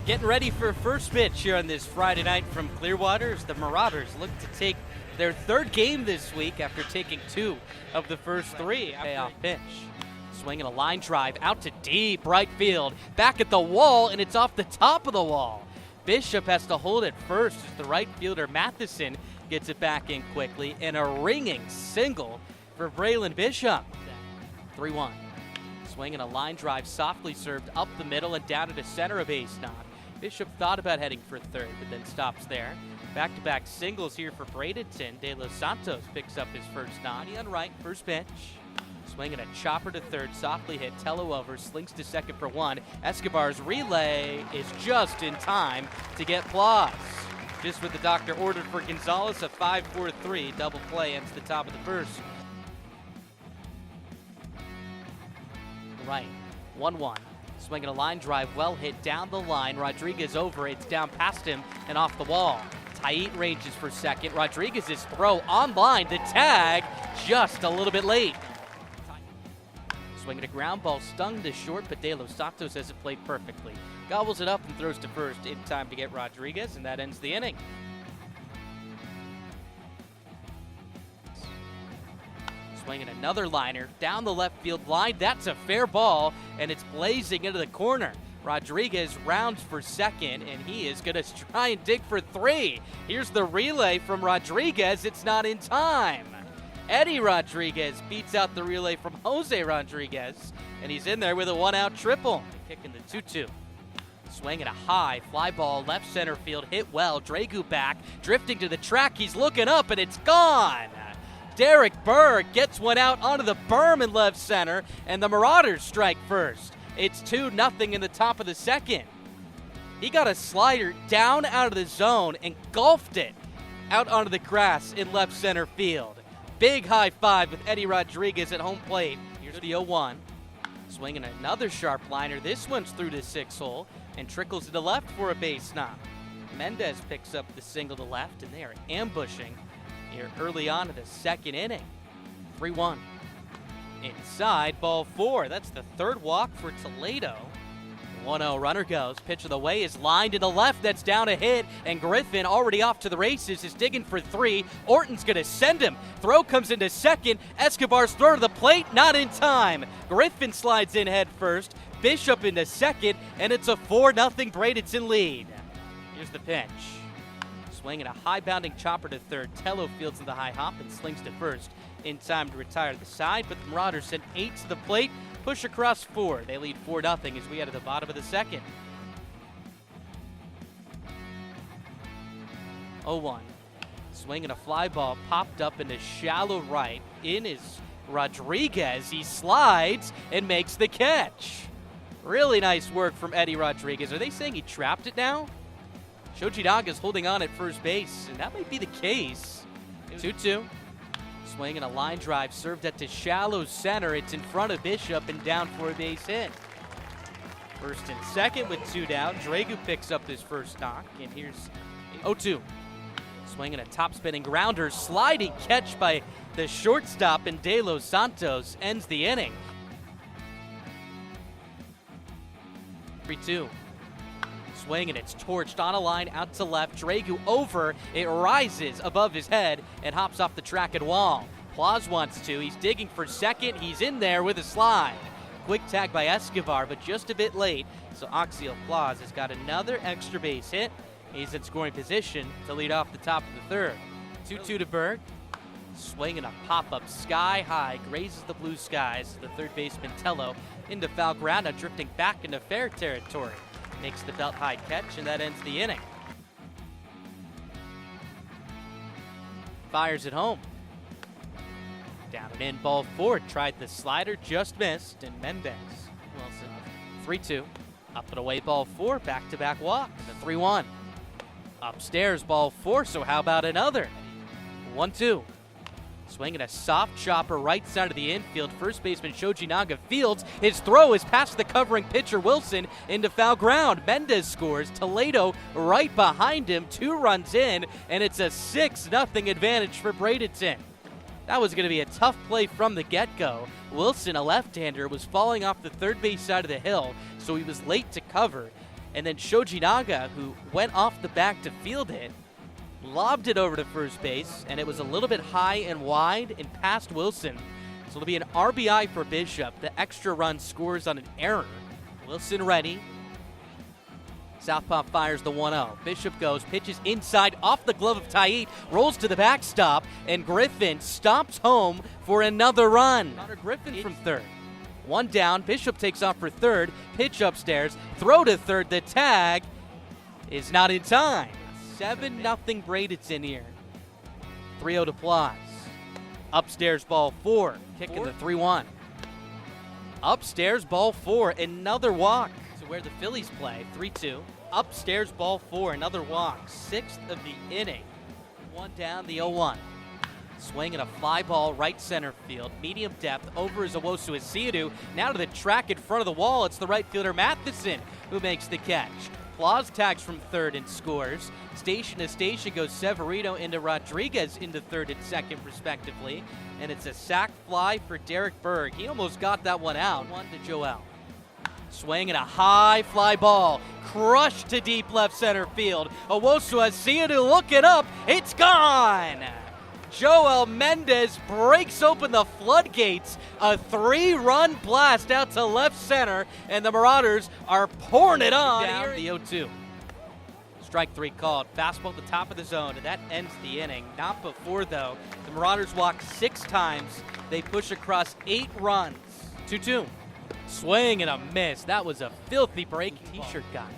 Getting ready for first pitch here on this Friday night from Clearwater as the Marauders look to take their third game this week after taking 2 of the first 3. Payoff pitch. Swinging a line drive out to deep right field. Back at the wall, and it's off the top of the wall. Bishop has to hold it first as the right fielder Matheson gets it back in quickly, and a ringing single for Braylon Bishop. 3-1. Swinging a line drive softly served up the middle and down to the center of base knock. Bishop thought about heading for third, but then stops there. Back-to-back singles here for Bradenton. De Los Santos picks up his first knock. On right, first pitch. Swinging a chopper to third, softly hit. Tello over, slings to second for 1. Escobar's relay is just in time to get Plaus. Just what the doctor ordered for Gonzalez, a 5-4-3 double play ends the top of the first. Right, 1-1. Swinging a line drive, well hit down the line. Rodriguez over, it's down past him and off the wall. Tait ranges for second. Rodriguez's throw on line. The tag just a little bit late. Swinging a ground ball, stung to short, but De Los Santos has it played perfectly. Gobbles it up and throws to first in time to get Rodriguez, and that ends the inning. Swinging another liner down the left field line. That's a fair ball, and it's blazing into the corner. Rodriguez rounds for second, and he is going to try and dig for 3. Here's the relay from Rodriguez. It's not in time. Eddie Rodriguez beats out the relay from Jose Rodriguez, and he's in there with a 1-out triple. Kicking the 2-2. Swinging a high fly ball left center field, hit well. Dragu back, drifting to the track. He's looking up, and it's gone. Derek Berg gets one out onto the berm in left center, and the Marauders strike first. It's 2-0 in the top of the second. He got a slider down out of the zone and golfed it out onto the grass in left center field. Big high five with Eddie Rodriguez at home plate. Here's the 0-1. Swinging another sharp liner. This one's through the 6 hole and trickles to the left for a base knock. Mendez picks up the single to left, and they are ambushing here early on in the second inning. 3-1. Inside, ball 4. That's the third walk for Toledo. 1-0 runner goes. Pitch of the way is lined to the left. That's down a hit, and Griffin, already off to the races, is digging for 3. Orton's going to send him. Throw comes into second. Escobar's throw to the plate, not in time. Griffin slides in head first. Bishop into second, and it's a 4-0 Bradenton lead. Here's the pitch. Swinging a high-bounding chopper to third. Tello fields in the high hop and slings to first in time to retire to the side, but the Marauders send 8 to the plate, push across 4. They lead 4-0 as we head to the bottom of the second. 0-1. Swinging a fly ball, popped up into shallow right. In is Rodriguez. He slides and makes the catch. Really nice work from Eddie Rodriguez. Are they saying he trapped it now? Shoji Naga's holding on at first base, and that might be the case. 2-2. Swinging a line drive, served at the shallow center. It's in front of Bishop and down for a base hit. First and second with 2 down. Dragu picks up his first knock, and here's 0-2. Swinging a top-spinning grounder, sliding catch by the shortstop, and De Los Santos ends the inning. 3-2. Swing, and it's torched on a line out to left. Dragu over. It rises above his head and hops off the track and wall. Plaus wants to. He's digging for second. He's in there with a slide. Quick tag by Escobar, but just a bit late. So Axial Plaus has got another extra base hit. He's in scoring position to lead off the top of the third. 2-2 to Berg. Swinging a pop-up sky high. Grazes the blue skies. The third baseman Tello into foul ground. Now drifting back into fair territory. Makes the belt high catch, and that ends the inning. Fires it home. Down and in, ball 4. Tried the slider, just missed, and Mendez. Wilson, 3-2. Up and away, ball 4. Back-to-back walk. The 3-1. Upstairs, ball 4. So how about another? 1-2. Swinging a soft chopper right side of the infield. First baseman Shoji Naga fields. His throw is past the covering pitcher Wilson into foul ground. Mendez scores. Toledo right behind him. 2 runs in, and it's a 6-0 advantage for Bradenton. That was going to be a tough play from the get-go. Wilson, a left-hander, was falling off the third base side of the hill, so he was late to cover. And then Shoji Naga, who went off the back to field it, lobbed it over to first base, and it was a little bit high and wide and past Wilson. So it'll be an RBI for Bishop. The extra run scores on an error. Wilson ready. Southpaw fires the 1-0. Bishop goes, pitches inside off the glove of Taiit, rolls to the backstop, and Griffin stops home for another run. Connor Griffin from third. One down, Bishop takes off for third, pitch upstairs, throw to third, the tag is not in time. 7-0 Bradenton here. 3-0 to Plaza. Upstairs ball 4, kicking the 3-1. Upstairs ball 4, another walk. So where the Phillies play, 3-2. Upstairs ball 4, another walk. 6th of the inning. One down, the 0-1. Swinging a fly ball right center field. Medium depth over is Owosu Asiadu. Now to the track in front of the wall. It's the right fielder Matheson who makes the catch. Plaza tags from third and scores. Station to station goes Severino into Rodriguez into third and second respectively. And it's a sac fly for Derek Berg. He almost got that one out. One to Joel. Swinging a high fly ball. Crushed to deep left center field. Owosu Asiadu looking up. It's gone! Joel Mendez breaks open the floodgates. A 3-run blast out to left center, and the Marauders are pouring it on. Down the 0-2. Strike 3 called. Fastball at the top of the zone, and that ends the inning. Not before, though. The Marauders walk 6 times. They push across 8 runs. 2-2. Swing and a miss. That was a filthy breaking t-shirt guy.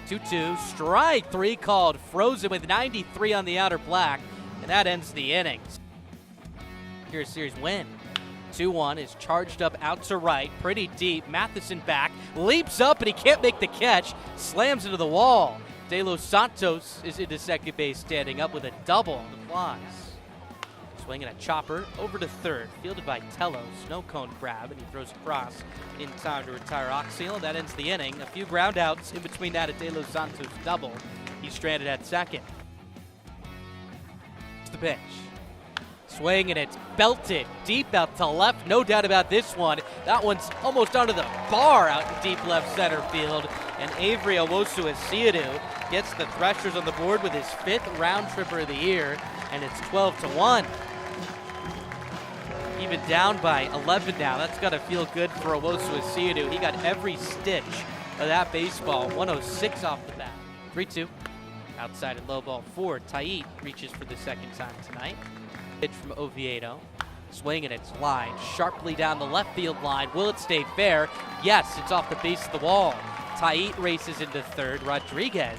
2-2. Strike 3 called. Frozen with 93 on the outer black. And that ends the innings. Here's a series win. 2-1 is charged up out to right, pretty deep. Matheson back, leaps up, and he can't make the catch. Slams into the wall. De Los Santos is into second base, standing up with a double on the flies. Swinging a chopper over to third, fielded by Tello. Snow cone grab, and he throws across in time to retire Oxiel. That ends the inning. A few ground outs in between that at De Los Santos double. He's stranded at second. The pitch. Swing, and it's belted deep out to left. No doubt about this one. That one's almost under the bar out in deep left center field. And Avery Owosu Asiadu gets the Threshers on the board with his 5th round tripper of the year, and it's 12-1. Even down by 11 now. That's got to feel good for Owosu Asiadu. He got every stitch of that baseball. 106 off the bat. 3-2. Outside and low ball 4. Taiit reaches for the second time tonight. Pitch from Oviedo. Swing and it's lined sharply down the left field line. Will it stay fair? Yes, it's off the base of the wall. Taiit races into third. Rodriguez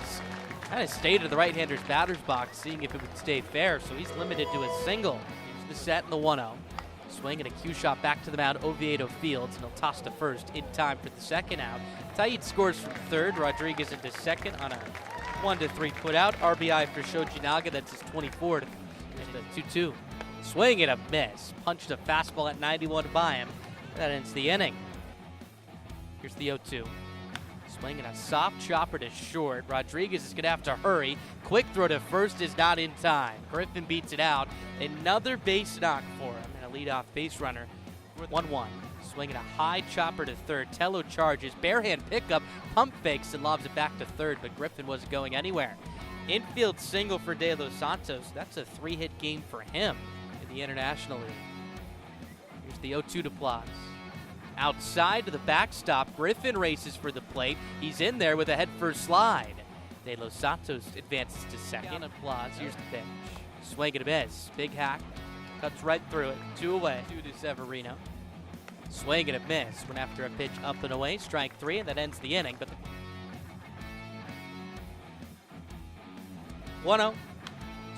kind of stayed in the right-hander's batter's box, seeing if it would stay fair, so he's limited to a single. Here's the set and the 1-0. Swing and a cue shot back to the mound. Oviedo fields, and he'll toss to first in time for the second out. Taiit scores from third. Rodriguez into second on a 1-3 put out. RBI for Shoji Naga. That's his 24th. And the 2-2. Swing and a miss. Punched a fastball at 91 by him. That ends the inning. Here's the 0-2. Swing and a soft chopper to short. Rodriguez is going to have to hurry. Quick throw to first is not in time. Griffin beats it out. Another base knock for him. And a leadoff base runner. 1-1. Swinging a high chopper to third. Tello charges. Barehand pickup. Pump fakes and lobs it back to third, but Griffin wasn't going anywhere. Infield single for De Los Santos. That's a 3-hit game for him in the International League. Here's the 0-2 to Plaza. Outside to the backstop. Griffin races for the plate. He's in there with a head-first slide. De Los Santos advances to second. And Plaza. Here's the pitch. Swing and a miss. Big hack. Cuts right through it. 2 away. 2 to Severino. Swing and a miss. Went after a pitch up and away. Strike 3, and that ends the inning. But 1-0.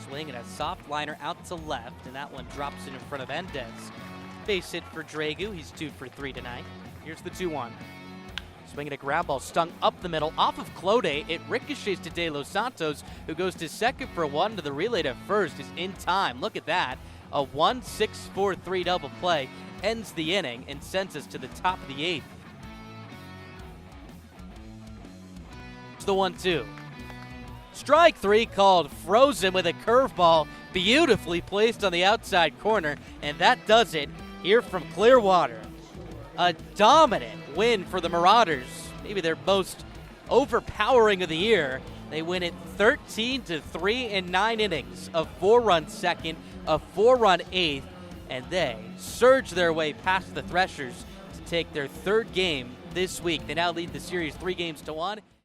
Swing and a soft liner out to left, and that one drops in front of Mendez. Base hit for Dragu. He's 2 for 3 tonight. Here's the 2-1. Swinging a ground ball stung up the middle off of Clode. It ricochets to De Los Santos, who goes to second for 1 to the relay to first. Is in time. Look at that. A 1-6-4-3 double play ends the inning and sends us to the top of the 8th. It's the 1-2. Strike 3 called. Frozen with a curveball, beautifully placed on the outside corner, and that does it here from Clearwater. A dominant win for the Marauders, maybe their most overpowering of the year. They win it 13-3 in 9 innings, a 4-run second, a 4-run eighth, and they surge their way past the Threshers to take their 3rd game this week. They now lead the series 3-1.